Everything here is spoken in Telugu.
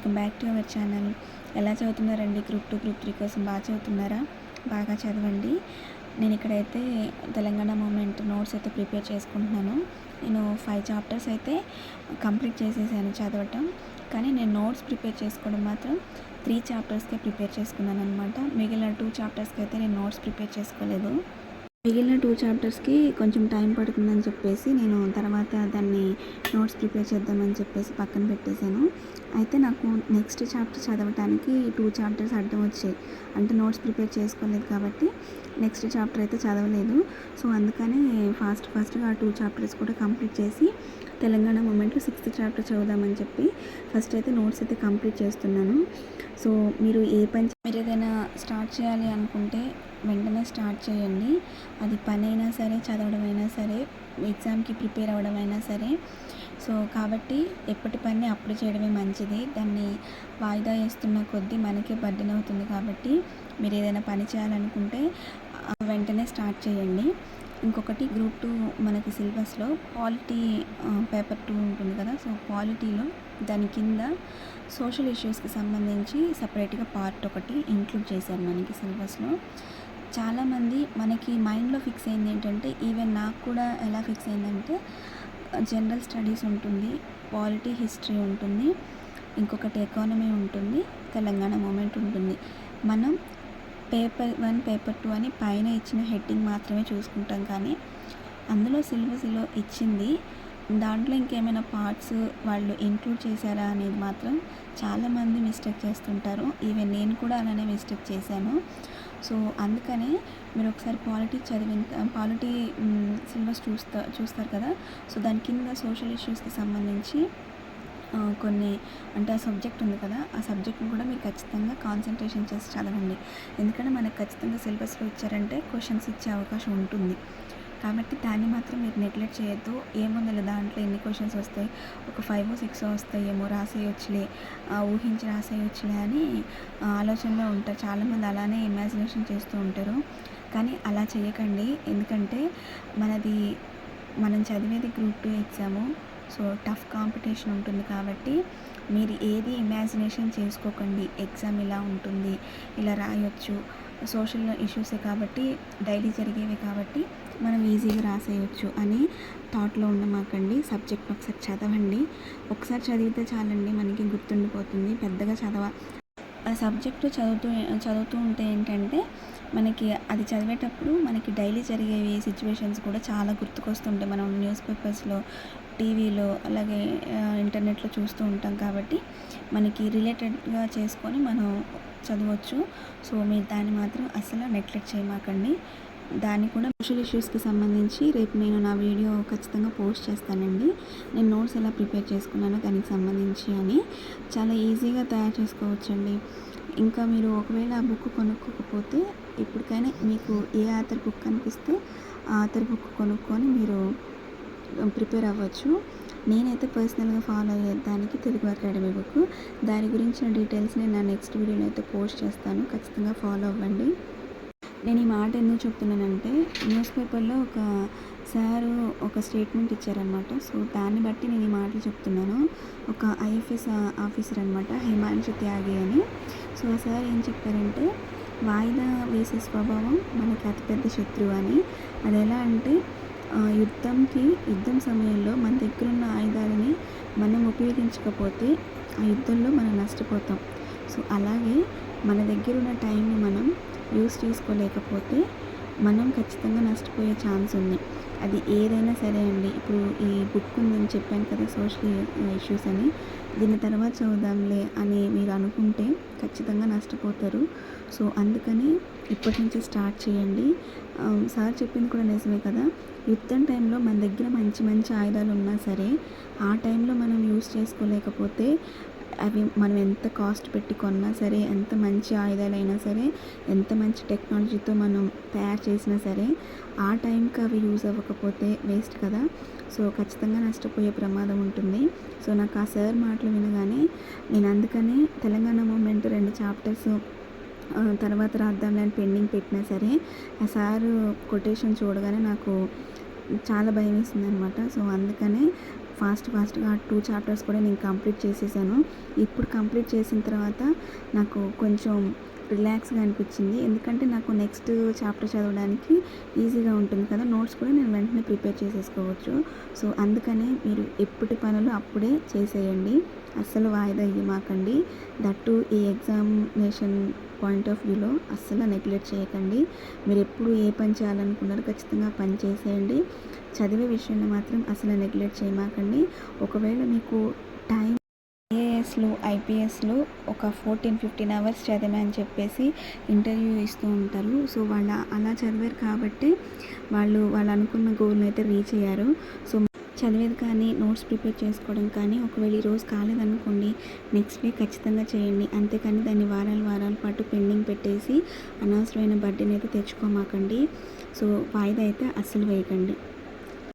Welcome back to our channel. ఎలా చదువుతున్నారండి? గ్రూప్ 2, గ్రూప్ 3 కోసం బాగా చదువుతున్నారా? బాగా చదవండి. నేను ఇక్కడైతే తెలంగాణ మూమెంట్ నోట్స్ అయితే ప్రిపేర్ చేసుకుంటున్నాను. నేను 5 చాప్టర్స్ అయితే కంప్లీట్ చేసేసాను చదవటం. కానీ నేను నోట్స్ ప్రిపేర్ చేసుకోవడం మాత్రం 3 చాప్టర్స్కే ప్రిపేర్ చేసుకున్నాను అనమాట. మిగిలిన 2 చాప్టర్స్కి అయితే నేను నోట్స్ ప్రిపేర్ చేసుకోలేదు. మిగిలిన 2 చాప్టర్స్కి కొంచెం టైం పడుతుందని చెప్పేసి నేను తర్వాత దాన్ని నోట్స్ ప్రిపేర్ చేద్దామని చెప్పేసి పక్కన పెట్టేశాను. అయితే నాకు నెక్స్ట్ చాప్టర్ చదవటానికి 2 చాప్టర్స్ అడ్డం వచ్చాయి. అంటే నోట్స్ ప్రిపేర్ చేసుకోలేదు కాబట్టి నెక్స్ట్ చాప్టర్ అయితే చదవలేదు. సో అందుకని ఫాస్ట్గా ఆ 2 చాప్టర్స్ కూడా కంప్లీట్ చేసి తెలంగాణ మూమెంట్లో 6th చాప్టర్ చదువుదామని చెప్పి ఫస్ట్ అయితే నోట్స్ అయితే కంప్లీట్ చేస్తున్నాను. సో మీరు ఏదైనా స్టార్ట్ చేయాలి అనుకుంటే వెంటనే స్టార్ట్ చేయండి. అది పనైనా సరే, చదవడమైనా సరే, ఎగ్జామ్కి ప్రిపేర్ అవ్వడమైనా సరే. సో కాబట్టి ఎప్పటి పని అప్పుడు చేయడమే మంచిది. దాన్ని వాయిదా వేస్తున్న కొద్దీ మనకే బర్డెన్ అవుతుంది. కాబట్టి మీరు ఏదైనా పని చేయాలనుకుంటే వెంటనే స్టార్ట్ చేయండి. ఇంకొకటి గ్రూప్ 2 మనకి సిలబస్లో పాలిటీ పేపర్ 2 ఉంటుంది కదా. సో పాలిటీలో దాని కింద సోషల్ ఇష్యూస్కి సంబంధించి సపరేట్గా పార్ట్ ఒకటి ఇంక్లూడ్ చేశారు మనకి సిలబస్లో. చాలామంది మనకి మైండ్లో ఫిక్స్ అయింది ఏంటంటే, ఈవెన్ నాకు కూడా ఎలా ఫిక్స్ అయిందంటే, జనరల్ స్టడీస్ ఉంటుంది, పాలిటీ హిస్టరీ ఉంటుంది, ఇంకొకటి ఎకానమీ ఉంటుంది, తెలంగాణ మూమెంట్ ఉంటుంది. మనం పేపర్ 1, పేపర్ 2 అని పైన ఇచ్చిన హెడ్డింగ్ మాత్రమే చూసుకుంటాం. కానీ అందులో సిలబస్లో ఇచ్చింది దాంట్లో ఇంకేమైనా పార్ట్స్ వాళ్ళు ఇంక్లూడ్ చేశారా అనేది మాత్రం చాలామంది మిస్టేక్ చేస్తుంటారు. ఈవెన్ నేను కూడా అలానే మిస్టేక్ చేశాను. సో అందుకనే మీరు ఒకసారి పాలిటీ సిలబస్ చూస్తారు కదా. సో దాని కింద సోషల్ ఇష్యూస్కి సంబంధించి కొన్ని అంటే ఆ సబ్జెక్ట్ ఉంది కదా, ఆ సబ్జెక్ట్ని కూడా మీరు ఖచ్చితంగా కాన్సన్ట్రేషన్ చేసి చదవండి. ఎందుకంటే మనకు ఖచ్చితంగా సిలబస్లో ఇచ్చారంటే క్వశ్చన్స్ ఇచ్చే అవకాశం ఉంటుంది. కాబట్టి దాన్ని మాత్రం మీరు నెగ్లెక్ట్ చేయొద్దు. ఏముంది దాంట్లో ఎన్ని క్వశ్చన్స్ వస్తాయి, ఒక 5 6 వస్తాయి, ఏమో రాసేయొచ్చులే, ఊహించి రాసేయొచ్చులే అని ఆలోచనలో ఉంటారు. చాలామంది అలానే ఇమాజినేషన్ చేస్తూ ఉంటారు. కానీ అలా చేయకండి. ఎందుకంటే మనం చదివేది group 2 exam. So tough competition ఉంటుంది. కాబట్టి మీరు ఏది ఇమాజినేషన్ చేసుకోకండి. ఎగ్జామ్ ఇలా ఉంటుంది, ఇలా రాయొచ్చు, సోషల్ ఇష్యూసే కాబట్టి, డైలీ జరిగేవి కాబట్టి మనం ఈజీగా రాసేయచ్చు అని థాట్లో ఉండమాకండి. సబ్జెక్ట్ ఒకసారి చదవండి. ఒకసారి చదివితే చాలండి, మనకి గుర్తుండిపోతుంది. పెద్దగా ఆ సబ్జెక్టు చదువుతూ ఉంటే ఏంటంటే మనకి అది చదివేటప్పుడు మనకి డైలీ జరిగేవి సిచ్యువేషన్స్ కూడా చాలా గుర్తుకొస్తుంటాయి. మనం న్యూస్ పేపర్స్లో, టీవీలో, అలాగే ఇంటర్నెట్లో చూస్తూ ఉంటాం. కాబట్టి మనకి రిలేటెడ్గా చేసుకొని మనం చదవచ్చు. సో మీరు దాన్ని మాత్రం అసలు నెగ్లెక్ట్ చేయమాకండి. దాన్ని కూడా సోషల్ ఇష్యూస్కి సంబంధించి రేపు నేను నా వీడియో ఖచ్చితంగా పోస్ట్ చేస్తానండి. నేను నోట్స్ ఎలా ప్రిపేర్ చేసుకున్నానో దానికి సంబంధించి అని చాలా ఈజీగా తయారు చేసుకోవచ్చండి. ఇంకా మీరు ఒకవేళ ఆ బుక్ కొనుక్కోకపోతే ఇప్పటికైనా మీకు ఏ ఆథర్ బుక్ అనిపిస్తే ఆ ఆథర్ బుక్ కొనుక్కొని మీరు ప్రిపేర్ అవ్వచ్చు. నేనైతే పర్సనల్గా ఫాలో అయ్యేదానికి తెలుగు అకాడమీ బుక్, దాని గురించిన డీటెయిల్స్ నేను నా నెక్స్ట్ వీడియోలో అయితే పోస్ట్ చేస్తాను. ఖచ్చితంగా ఫాలో అవ్వండి. నేను ఈ మాట ఎందుకు చెప్తున్నానంటే, న్యూస్ పేపర్లో ఒక సారు ఒక స్టేట్మెంట్ ఇచ్చారనమాట. సో దాన్ని బట్టి నేను ఈ మాటలు చెప్తున్నాను. ఒక ఐఎఫ్ఎస్ ఆఫీసర్ అనమాట, హిమాంశు త్యాగి అని. సో ఆ సార్ ఏం చెప్పారంటే, వాయిదా వేసే స్వభావం మనకి అతిపెద్ద శత్రువు అని. అది ఎలా అంటే, యుద్ధం సమయంలో మన దగ్గర ఉన్న ఆయుధాలని మనం ఉపయోగించకపోతే ఆ యుద్ధంలో మనం నష్టపోతాం. సో అలాగే మన దగ్గర ఉన్న టైంని మనం యూస్ చేసుకోలేకపోతే మనం ఖచ్చితంగా నష్టపోయే ఛాన్స్ ఉంది. అది ఏదైనా సరే అండి. ఇప్పుడు ఈ బుక్ ఉందని చెప్పాను కదా, సోషల్ ఇష్యూస్ అని, దీని తర్వాత చదువుదాంలే అని మీరు అనుకుంటే ఖచ్చితంగా నష్టపోతారు. సో అందుకని ఇప్పటి నుంచి స్టార్ట్ చేయండి. సార్ చెప్పింది కూడా నిజమే కదా. యుద్ధం టైంలో మన దగ్గర మంచి ఆయుధాలు ఉన్నా సరే ఆ టైంలో మనం యూస్ చేసుకోలేకపోతే అవి మనం ఎంత కాస్ట్ పెట్టి కొన్నా సరే, ఎంత మంచి ఆయుధాలైనా సరే, ఎంత మంచి టెక్నాలజీతో మనం తయారు చేసినా సరే, ఆ టైంకి అవి యూజ్ అవ్వకపోతే వేస్ట్ కదా. సో ఖచ్చితంగా నష్టపోయే ప్రమాదం ఉంటుంది. సో నాకు ఆ సార్ మాటలు వినగానే నేను అందుకనే తెలంగాణ మూమెంట్ 2 చాప్టర్స్ తర్వాత రాద్దాంలే అని పెండింగ్ పెట్టినా సరే ఆ సారు కొటేషన్ చూడగానే నాకు చాలా భయం వేసింది అనమాట. సో అందుకనే ఫాస్ట్గా 2 చాప్టర్స్ కూడా నేను కంప్లీట్ చేసేసాను. ఇప్పుడు కంప్లీట్ చేసిన తర్వాత నాకు కొంచెం రిలాక్స్గా అనిపించింది. ఎందుకంటే నాకు నెక్స్ట్ చాప్టర్ చదవడానికి ఈజీగా ఉంటుంది కదా, నోట్స్ కూడా నేను వెంటనే ప్రిపేర్ చేసేసుకోవచ్చు. సో అందుకనే మీరు ఎప్పటి పనులు అప్పుడే చేసేయండి, అస్సలు వాయిదా ఇవ్వమాకండి. దట్టు ఈ ఎగ్జామినేషన్ పాయింట్ ఆఫ్ వ్యూలో అస్సలు నెగ్లెక్ట్ చేయకండి. మీరు ఎప్పుడు ఏ పని చేయాలనుకున్నారో ఖచ్చితంగా పని చేసేయండి. చదివే విషయంలో మాత్రం అసలు నెగ్లెక్ట్ చేయమాకండి. ఒకవేళ మీకు టైం ఐఏఎస్లు ఐపీఎస్లు ఒక 14-15 అవర్స్ చదివా అని చెప్పేసి ఇంటర్వ్యూ ఇస్తూ ఉంటారు. సో వాళ్ళు అలా చదివారు కాబట్టి వాళ్ళు అనుకున్న గోల్ని అయితే రీచ్ అయ్యారు. సో చదివేది కానీ నోట్స్ ప్రిపేర్ చేసుకోవడం కానీ ఒకవేళ ఈరోజు కాలేదనుకోండి, నెక్స్ట్ డే ఖచ్చితంగా చేయండి. అంతేకాని దాన్ని వారాల పాటు పెండింగ్ పెట్టేసి అనవసరమైన బర్డెన్ అయితే తెచ్చుకోమాకండి. సో వాయిదా అయితే అస్సలు వేయకండి.